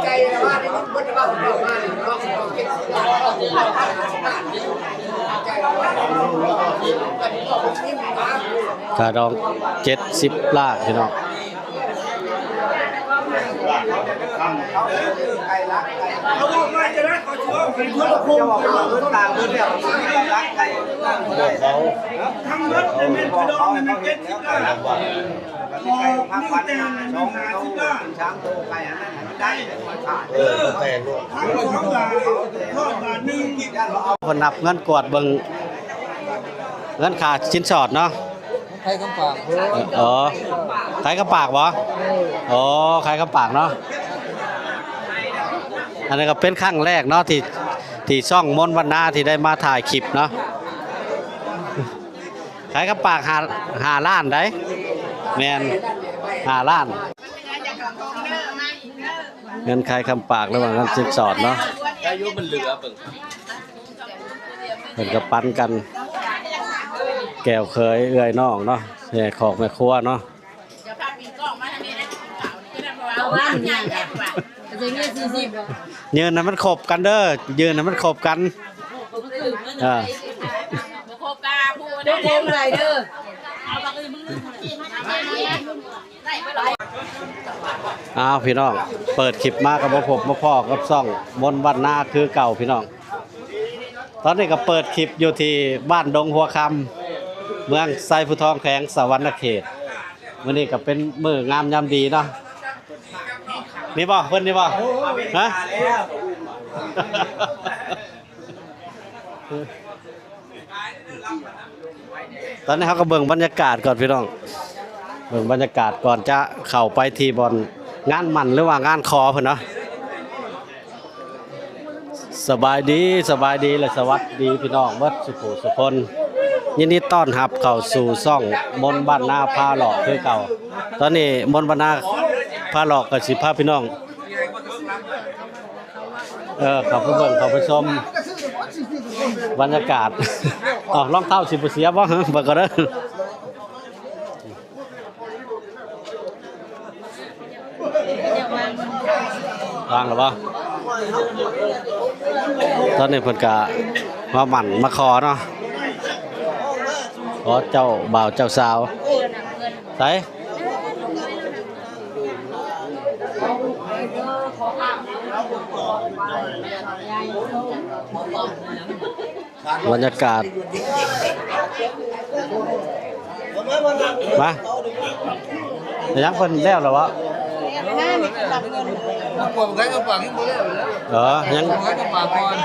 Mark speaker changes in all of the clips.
Speaker 1: ใจว่าที่มันบ่ได้ว่าผมมาเนี่ยเนาะ
Speaker 2: กระดอง70 ล้านพี่น้อง
Speaker 1: เขาบอกว่าจะได้เขาชัวร์เป็นเพื่อนคงต่างเพื่อนเนี่ยรักใครเขาทำรถในเม็ดกระดองในเม็ด70 ล้านพอนี่แต่งในเม็ด50 ล้านช้างโตไปอันนั้นได้แต่งด้วยทั้ง2 บาททอดบาทนึง
Speaker 2: คนนับเงินกวดเบิ่งเงินค่าชิ้นสอดเนาะ
Speaker 3: ใครกำปาก
Speaker 2: ใครกำปากบ่ใครกำปากเนาะอันนี้ก็เป็นครั้งแรกเนาะที่ช่องมนต์วันนาที่ได้มาถ่ายคลิปเนาะใครกำปาก5 ล้านได้แม่น5 ล้านเงินใครคำปากระหว่างกันสินสอดเนาะ
Speaker 3: อายุมันเหลือเบิ่ง
Speaker 2: เพิ่นก็ปันกันแก้วเคยเอื้อยน้องเนาะแม่ของแม่ครัวเนาะ
Speaker 4: จะพาปีกล้องมาทางนี้นะเอาว่าใหญ่แค่กว่าจะเงี้ย40
Speaker 2: ยืนน่ะมันขบกันเด้อยืนน่ะมันขบกัน
Speaker 4: บ่ครบกาพูดได้อะไรเด้อเอาบักมึง
Speaker 2: อ้าวพี่น้องเปิดคลิปมากับผมมาพ่อกับซ่องมนต์วันนาคือเก่าพี่น้องตอนนี้ก็เปิดคลิปอยู่ที่บ้านดงหัวคำเมืองไซผู้ทองแขวงสวรรณเขตมื้อนี้ก็เป็นมื้องามยามดีเนาะนี่บ่เพิ่นนี่บ่ฮะตอนนี้เขาก็เบิ่งบรรยากาศก่อนพี่น้องเบิ่งบรรยากาศก่อนจะเข้าไปที่บอนงานมันหรือว่างานคอเพิ่นเนาะสบายดีและสวัสดีพี่น้องเบิดสุขสุคนยินดีต้อนรับเข้าสู่ช่องมนต์บ้านนาพาหลอกคือเก่าตอนนี้มนต์บ้านนาพาหลอกกับสิพาพี่น้องเข้าไปเบิ่งเข้าไปชมบรรยากาศรองเท้าสิบ่เสียบ่เบิ่งก็เด้อวางหรือเปล่าตอนนี้เพิ่นก็มาหมั่นมาขอเนาะขอเจ้าบ่าวเจ้าสาวไสบรรยากาศมายังเพิ่นแล้วเหรอวะ
Speaker 3: ผมใครกำปากยังบ่ได้
Speaker 2: ยัง
Speaker 3: ใครกำปากก่อน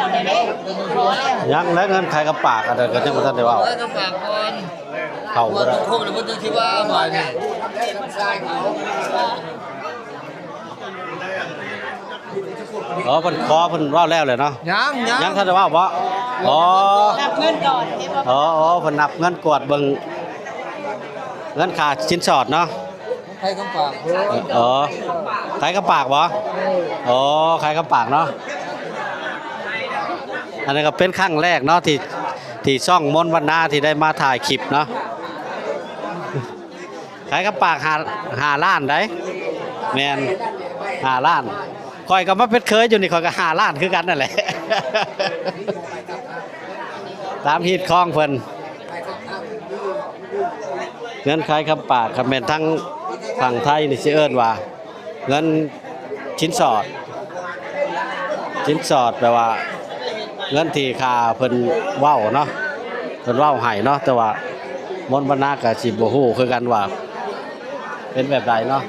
Speaker 2: ยังแล้วเงินใครกับปากอะไรก็ยังบ่ทันได้ว่า
Speaker 3: ใครกำปากก่อน
Speaker 2: เข้าบ่ได้
Speaker 3: ครบแล้วบ่ต้องคิดว่าบ่นี่
Speaker 2: เพิ่นขอเพิ่นว่าแล้วเลยเนาะยังทันได้ว่าบ่
Speaker 4: นับเงินก่อนเ
Speaker 2: เพิ่นนับเงินกวดเบิ่งเงินค่าชิ้นสอดเนาะ
Speaker 3: ใครกำปาก
Speaker 2: ใครกับปากบ่ใครกับปากเนาะอันนี้ก็เป็นครั้งแรกเนาะที่ช่องมนต์วันนาที่ได้มาถ่ายคลิปเนาะใครกับปาก5 ล้านได้แม่น5 ล้านข่อยก็มาเป็นเคยอยู่นี่ข่อยก็5 ล้านคือกันนั่นแหละตามฮีดคล้องเพิ่นเงินใครกับปากคำเป็นทั้งฝั่งไทยนี่สิเอิ้นว่าเงินชิ้นสอดแปลว่าเงินที่ค่าเพิ่นเว้าเนาะเพิ่นเว้าให้เนาะแต่ว่ามนต์บรรณาก็สิบ่ฮู้คือกันว่าเป็นแบบใดเนาะ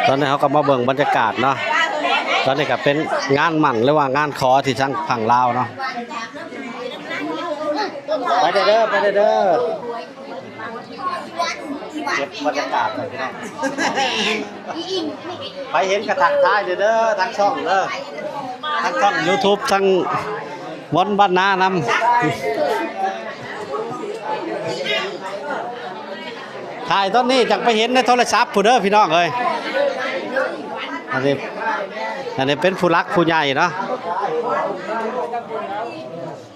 Speaker 2: ตอนนี้เขาก็มาเบิ่งบรรยากาศเนาะตอนนี้ก็เป็นงานหมั่นหรือว่างานขอที่ทางฝั่งลาวเนาะไปเด้อเก็บบรรยากาศหน่อยพี่น้องไปเห็นกระถักท้ายเด้อทั้งช่องทั้งช่อง YouTube ทั้งมนต์บ้านนานำถ่ายตอนนี้จังไปเห็นในโทรศัพท์ผู้เด้อพี่น้องเอ้ยอันนี้เป็นผู้รักผู้ใหญ่เนาะ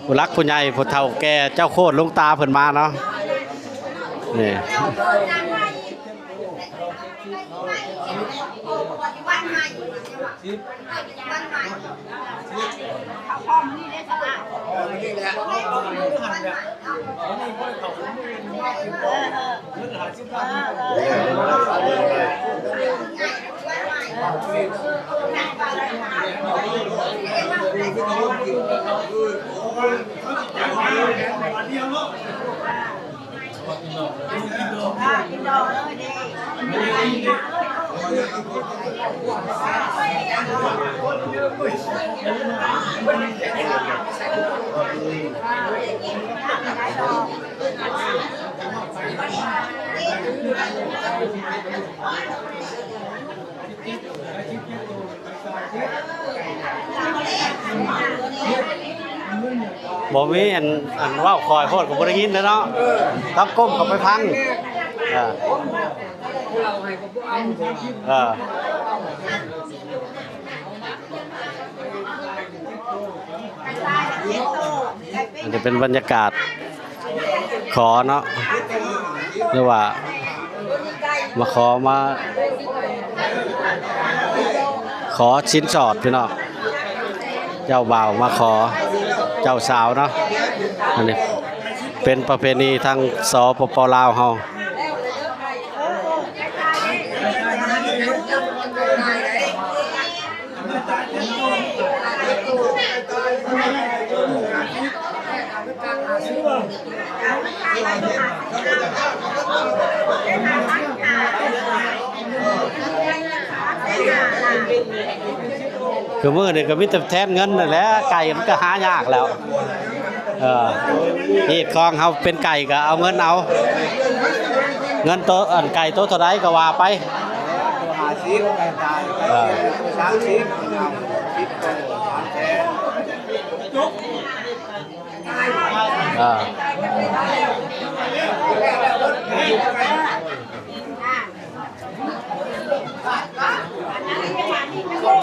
Speaker 2: ผู้รักผู้ใหญ่ผู้เฒ่าแก่เจ้าโคตรลุงตาเพิ่นมาเนาะ นี่บ่มีอันเว้าคอยโพดก็บ่ได้ยินเนาะต้องก้มเข้าไปพังอันนี้เป็นบรรยากาศขอเนาะหรือว่ามาขอชิ้นสอดพี่น้องเจ้าบ่าวมาขอเจ้าสาวเนาะอันนี้เป็นประเพณีทางสปป.ลาวเฮาคือมื้อนี้ก็มีแต่แทนเงินนั่นแหละไก่มันก็หายากแล้วนี่ของเฮาเป็นไก่ก็เอาเงินเอาเงินโตอันไก่โตเท่าใดก็ว่าไป
Speaker 1: 50ไก่ตาย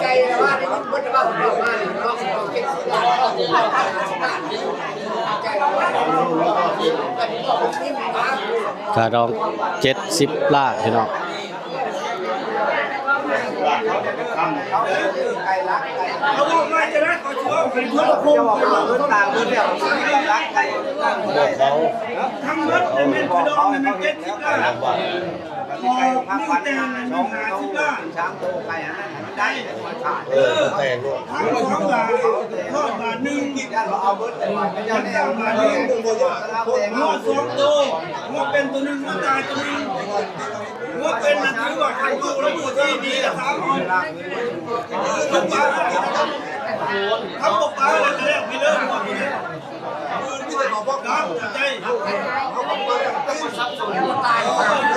Speaker 5: ใจเลยว่าที่มันพูดว่าผมบอกมาเนี่ยเนาะเก็บสิบล้าน
Speaker 2: กระดอง70 ล้านพี่น้อง
Speaker 1: เขาบอกว่าจะได้ขอเชื่อเป็นทั่วโลกต้องต่างเงินเนี่ยรักใครต่างคนได้ทำเงินในเม็ดกระดองในเม็ด70 ล้านพอนิ่งแต่งในเม็ด50 ล้านช้างโตใครอันนั้นได้ขาดแต่งด้วยทั้ง2 บาททอดบาท1เราเอาเบิร์ดแต่ว่าไม่ยอมแน่มา1หัว2 ตัวหัวเป็นตัว1หัวตายตัว1หัวเป็นนั่นถือว่าเขาดูแล้วดูที่ดีนะครับทำปลาอะไรจะเรียกไม่เลิกหมดเลยที่จะบอกว่าน้ำใจเขาบอกว่าต้องมาซับซ้อนตาย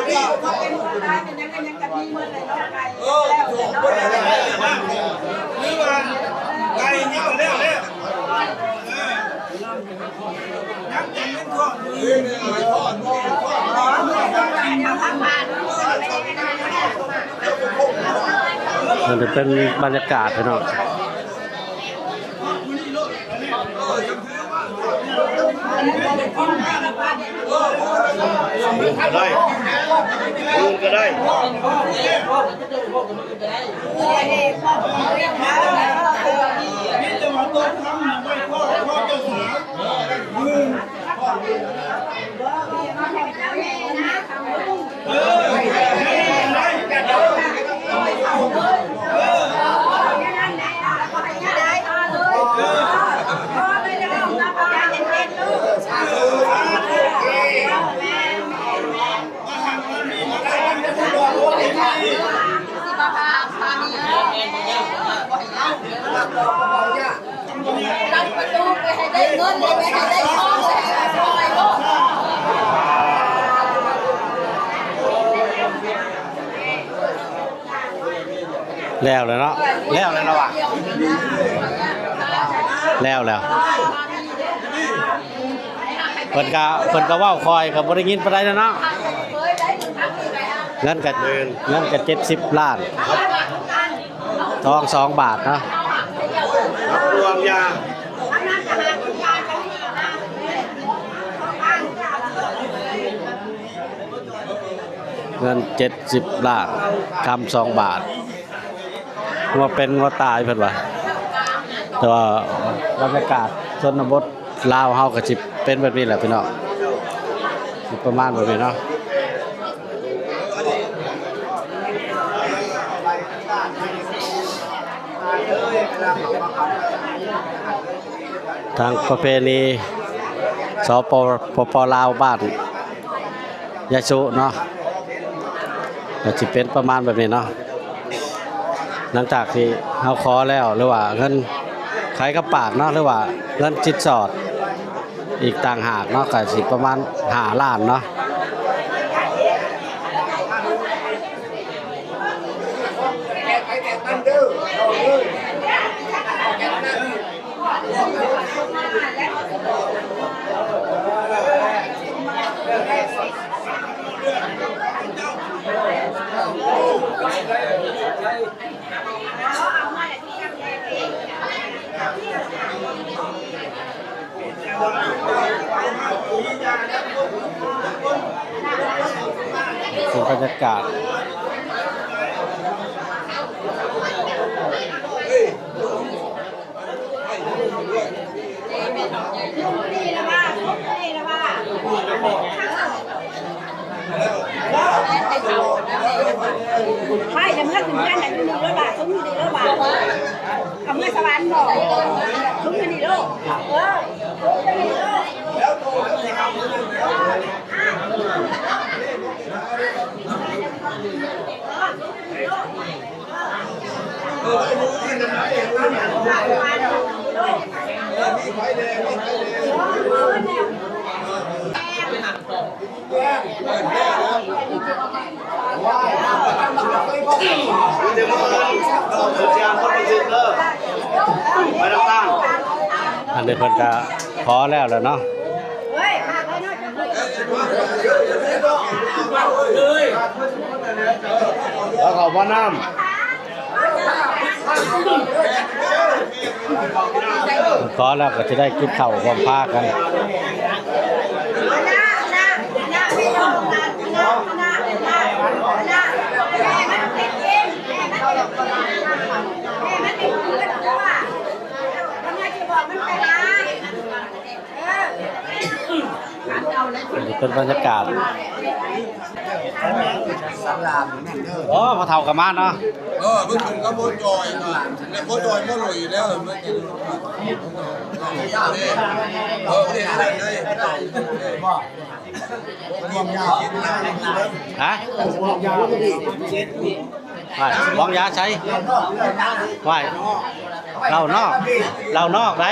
Speaker 1: นี่เขาเป็นคนตายเป็นยังกันมีเมื่อไรแล้วไก่หรือว่าไก่นี่ก็แล้วนักเตะเล่นทอด
Speaker 2: มันจะเป็นบรรยากาศพี่น้อง
Speaker 1: ก็ได้ก็ได้นี่จะมาต้นทำไม่พ่อเจ้าสาว
Speaker 4: ตั้งประตูไปให้ได้เงินเลยไปให้ได้ทองเลยปล่อยโลก
Speaker 2: แล้วเนาะแล้วว่ะแล้วเพิ่นก็เว้าคอยก็บ่ได้ยินปานใดเนาะเงินก็70 ล้านทอง2 บาทเนาะ
Speaker 1: รวมยา
Speaker 2: เงิน70 ล้านกำ2 บาทว่าเป็นว่าตายเพิ่นว่าแต่ว่าบรรยากาศชนบทลาวเฮาก็สิเป็นแบบนี้แหละพี่น้องสิประมาณแบบนี้เนาะทางประเพณีสปลาวบ้านยะชุเนาะก็สิเป็นประมาณแบบนี้เนาะหลังจากที่เฮาขอแล้วหรือว่าเงินขายกับปากเนาะหรือว่าเงินจิตสอดอีกต่างหากเนาะก็สิประมาณ5 ล้านเนาะเป็นบรรยากาศ
Speaker 6: ไม่เดี๋ยวเมื่อถึงกันแต่อยู่ในรถบาทซุ้มอยู่ในรถบาททำเมื่อสวรรค์บอกซุ้มอยู่ในรถ
Speaker 2: อันนี้เพิ่นก็ขอแล้วเนาะแล้วเขาบ่น้ำขอแล้วก็จะได้กินข้าวพร้อมพากันเป็นบรรยากาศอ๋อพอเท่ากับมาเนาะ
Speaker 5: เมื่อคืนก็โบจอยเนาะแต่โบจอยโบหลุยแล้วเมื่อกี้
Speaker 2: ฮะวางยาใช้ไหวเรานอกไหน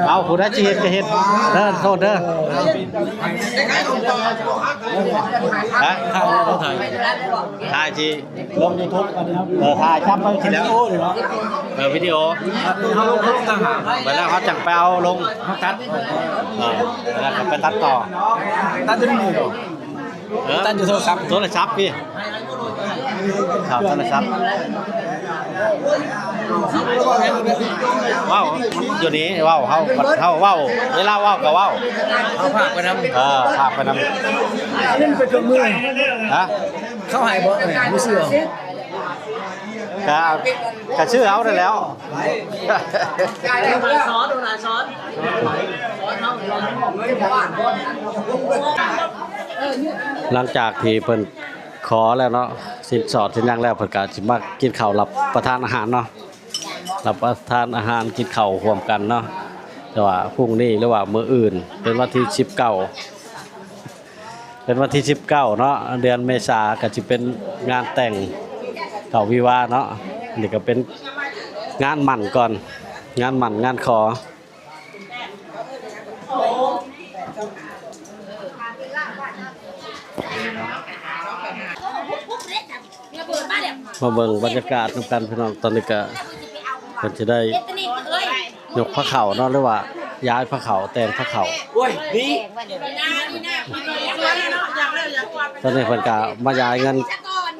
Speaker 2: เอาผู้ได้จีจะเห็นเด้อโทษเด้อฮะถ่ายจีลง YouTube ถ่ายจับไปทีแล้ววิดีโอเขาลงต่างหากไปแล้วเขาจังไปเอาลงเขาตัดแล้วก็ไปตัดต่อตัดจะมีตัดอยู่โทรศัพท์พี่ข่าวโทรศัพท์ว้าวอยู่นี้ว้าวเขาว้าวเวลาว้าวก็ว้าว
Speaker 3: เอาผักไปนำ
Speaker 2: ผักไปนำ
Speaker 3: เล่นไปจนเมื่อย
Speaker 2: ฮะ
Speaker 3: เข้าหายบ่ไม่เชื่อ
Speaker 2: ก็ชื่อเขาได้แล้วหลังจากที่เพิ่นขอแล้วเนาะสินสอดสินยังแล้วเพิ่นก็สิมากินข้าวรับประทานอาหารเนาะรับประทานอาหารกินข้าวร่วมกันเนาะแต่ว่าพรุ่งนี้หรือว่ามื้ออื่นเป็นวันที่19เนาะเดือนเมษายนก็สิเป็นงานแต่งเข้าวิวาห์เนาะนี่ก็เป็นงานหมั่นก่อนงานหมั่นงานขอมาเบิ่งบรรยากาศนำกันพี่น้องตอนนี้ก็เพิ่นจะได้ยกพระเข่าเนาะหรือว่าย้ายพระเข่าแต่งพระเข่าโอ้ยนี่ตอนนี้เพิ่นก็มาย้ายเงิน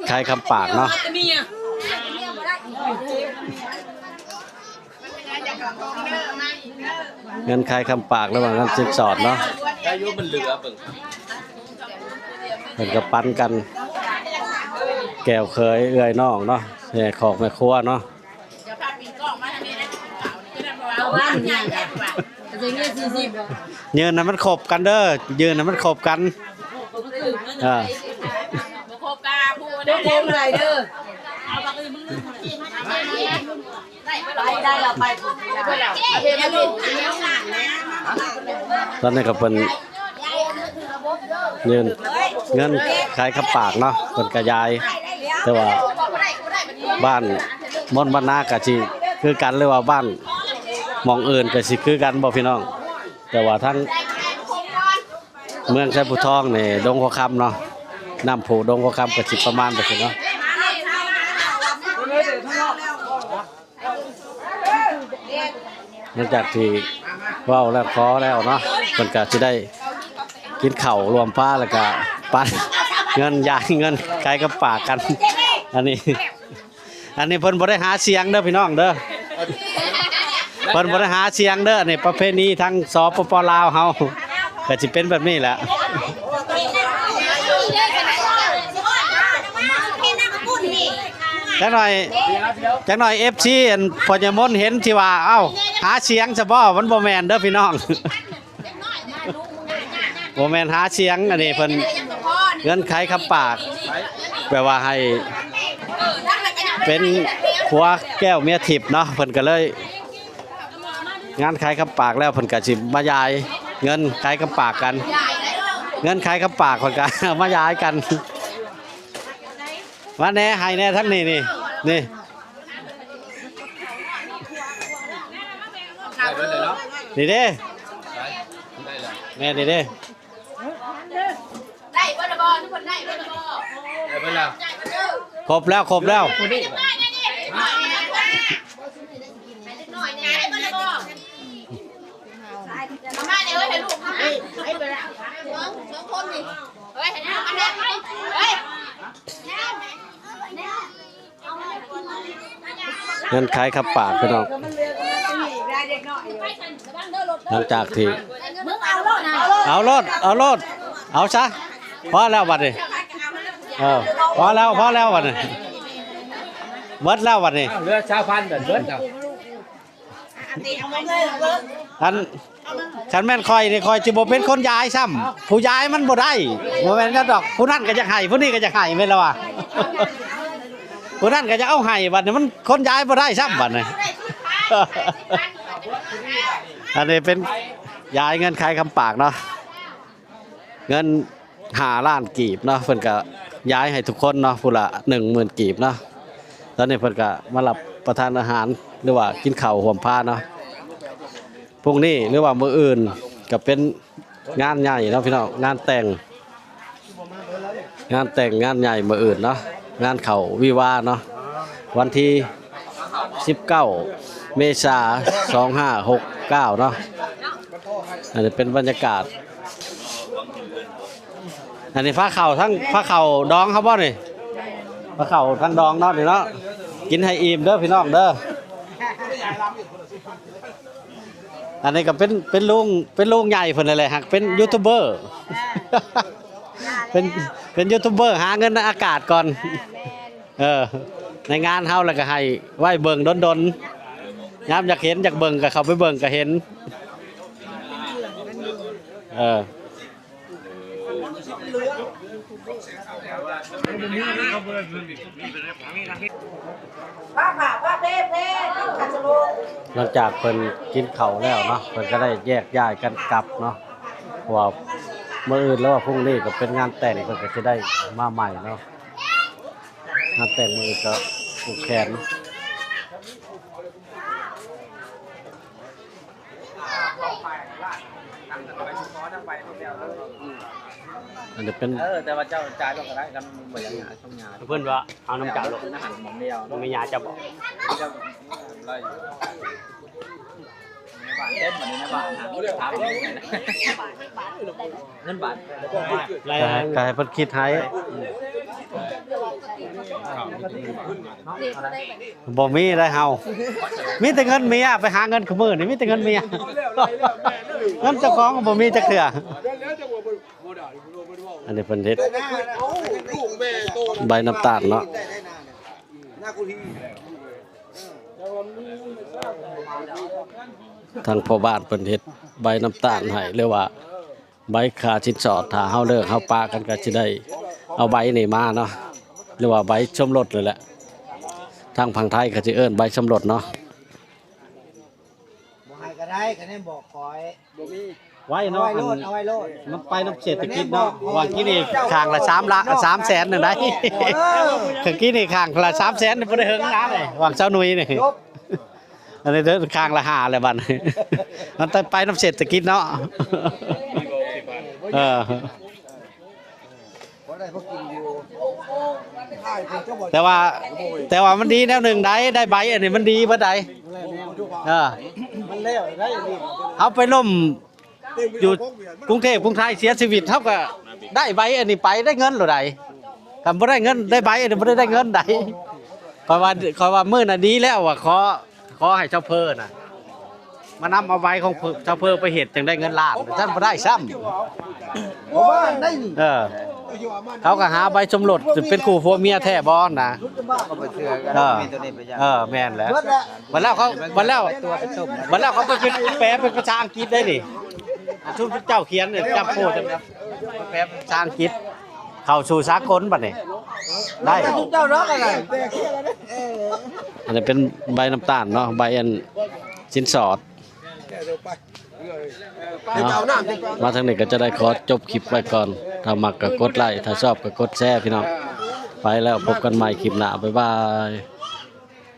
Speaker 2: คายคำปากเนาะเงินคายคำปากระหว่างกันสินสอดเนาะอายุมันเหลือเพิ่นก็ปันกันแก้วเคยเอื้อยน้องเนาะแม่ของแม่ครัวเนาะยืนนะมันขบกันเด้อยืนนะมันขบกัน
Speaker 4: โคกาพูดได้อะไรเด้อได้เราไป
Speaker 2: ตอนนี้ก็เป็นยืนเงินขายขับปากเนาะเป็นกระยายแต่ว่าบ้านม่อนบ้านนากะสิคือกันหรือว่าบ้านมองอื่นก็สิคือกันบ่พี่น้องแต่ว่าทั้งเมืองไชยภูทองนี่ดงหัวค่ำเนาะน้ำผูดงหัวค่ำก็สิประมาณแบบนี้เนาะหลังจากที่ว้าวแล้วขอแล้วเนาะเพิ่นก็สิได้กินข้าวรวมป้าแล้วก็ปันเงินยายเงินขายกับปากกันอันนี้เพิ่นบ่ได้หาเสียงเด้อพี่น้องเด้อเพิ่นบ่ได้หาเสียงเด้อนี่ประเพณีทั้งสปป.ลาวเฮาก็สิเป็นแบบนี้แหละจักหน่อย FC อันพ่อใหญ่มนต์เห็นที่ว่าเอ้าหาเสียงซะบ่มันบ่แม่นเด้อพี่น้องบ่แม่นหาเสียงอันนี้เพิ่นเงินขายคำปากแปลว่าให้เป็นผัวแก้วเมียทิพย์เนาะเพิ่นก็เลยงานขายคำปากแล้วเพิ่นก็สิมายายเงินขายคำปากกันเงินขายคำปากเพิ่นก็มายายกันว่าแน่ให้แน่ทั้งนี้นี่นี่นี่เด้แม่นี่เด้
Speaker 4: ได้บ่ได้บ่ทุกคนได้บ่ได้บ่ได้บ่แล้ว
Speaker 2: ครบแล้ว
Speaker 4: มาเด้อให้ลูกมาให้ไปแล้วสองคนนี่เฮ้ยอันนี้เฮ้ย
Speaker 2: เงินขายขับปากพี่น้องหลังจากที่เอารถเอาซะพอแล้วบัดนี้พอแล้วบัดนี้เบิดแล้วบัดนี้
Speaker 3: เรือชาวพันธุ์เบิดแล้ว
Speaker 2: อันฉันแม่นคอยนี่คอยสิบ่เป็นคนย้ายซ้ำผู้ย้ายมันบ่ได้บ่แม่นกันดอกผู้นั้นก็จะให้ผู้นี้ก็จะให้แม่นแล้วว่ะผู้นั้นก็จะเอาให้บัดนี้มันคนย้ายบ่ได้ซ้ำบัดนี้อันนี้เป็นย้ายเงินขายคำปากเนาะเงิน5 ล้านกีบเนาะเพิ่นก็ย้ายให้ทุกคนเนาะผู้ละ 10,000 กีบเนาะตอนนี้เพิ่นก็มารับประทานอาหารหรือว่ากินข้าวห่วมผ้าเนาะพรุ่งนี้หรือว่ามื้ออื่นก็เป็นงานใหญ่เนาะพี่น้องงานแต่งงานใหญ่มื้ออื่นเนาะงานเข้าวิวาห์เนาะวันที่19 เมษายน 2569เนาะอันนี้เป็นบรรยากาศอันนี้ผ้าเข่าดองครับบ่นี่ผ้าเข่าทั้งดองเนาะนี่เนาะกินให้อิ่มเด้อพี่น้องเด้ออันนี้ก็เป็นลุงใหญ่เพิ่นนั่นแหละฮักเป็นยูทูบเบอร์เป็นยูทูบเบอร์หาเงินในอากาศก่อนในงานเฮาแล้วก็ให้ไว้เบิ่งดนๆยามอยากเห็นอยากเบิ่งก็เข้าไปเบิ่งก็เห็นหลังจากเพิ่นกินข้าวแล้วเนาะเพิ่นก็ได้แยกย้ายกันกลับเนาะเพราะว่ามื้ออื่นแล้วว่าพรุ่งนี้ก็เป็นงานแต่งเพิ่นก็จะได้มาใหม่เนาะงานแต่งมื้อก็ผูกแขนอันนี้เป็น
Speaker 3: แต่ว่าเจ้าจ่ายลงกันได้กันบ่อย่างหาช่องยา
Speaker 2: เพิ่นว่าเอาน้ำจ่าลง
Speaker 3: อาหารหม่องเดียว
Speaker 2: มียาจะบอก
Speaker 3: ไล่ในบ้านเต้นเหมือนในบ้านถามเงินบาท
Speaker 2: ก็ให้เพิ่นคิดให้ บ่มีได้เฮามีแต่เงินเมียไปหาเงินคุมื้อนี่มีแต่เงินเมียเงินเจ้าของก็บ่มีจักเทื่ออันนี้เพิ่นเฮ็ดใบน้ำตาลเนาะทางพ่อบ้านเพิ่นเฮ็ดใบน้ำตาลให้หรือว่าใบขาชิ้นสอดถ้าเฮาเลิกเฮาปากันก็สิได้เอาใบนี่มาเนาะหรือว่าใบชมรสเลยแหละทางฝั่งไทยก็สิเอิ้นใบชมรสเนาะ
Speaker 1: บ่ให้ก็ได้ก็ได้บอกคอยบ่มี
Speaker 2: ไว้เนาะ
Speaker 1: เอาไว้โลด
Speaker 2: มันไปน้ำเศรษฐกิจเนาะว่ากี้นี่ข้างละ3 แสนนึงได้คือกี้นี่ข้างละ3 แสนบ่ได้เฮิงนะเลยวางเจ้าหนุ่ยนี่อันนี้เด้อข้างละ5เลยบัดนี้มันไปน้ำเศรษฐกิจเนาะแต่ว่ามันดีแนวหนึ่งได้ใบอันนี้มันดีบ่ได้
Speaker 1: มันแล้วได้นี่
Speaker 2: เอาไปล่มอยู่กรุงเทพกรุงไทยเสียชีวิตเท่ากับได้ใบอันนี้ไปได้เงินหรือใดคำบ่ได้เงินได้ใบอันนี้บ่ได้เงินใดคอยว่ามื้อน่ะดีแล้วว่าขอให้เจ้าเพิ่นน่ะมานำเอาใบของเจ้าเพิ่นไปเฮ็ดจังได้เงินล้านท่านบ่ได้ซ้ำ
Speaker 1: บ้านได้นี่
Speaker 2: เขาก็หาใบสมรสเป็นคู่ผัวเมียแท้บ่นะ
Speaker 3: ก็ไปเชื่อกันมีตัวนี้ไปยัง
Speaker 2: แม่นแล้ววันแล้วเขาไปแปลเป็นภาษาอังกฤษได้ดิชุดเจ้าเขียนเนี่ยจับโพดจังนะแปลเป็นภาษาอังกฤษเข้าสู่สากลบัดนี้ได้
Speaker 1: เจ้ารักอะไร
Speaker 2: อันนี้เป็นใบน้ำตาลเนาะใบอันชิ้นสอดมาทางนี้ก็จะได้ขอจบคลิปไว้ก่อนถ้ามักก็กดไลค์ถ้าชอบก็กดแชร์พี่น้องไปแล้วพบกันใหม่คลิปหน้าบ๊ายบาย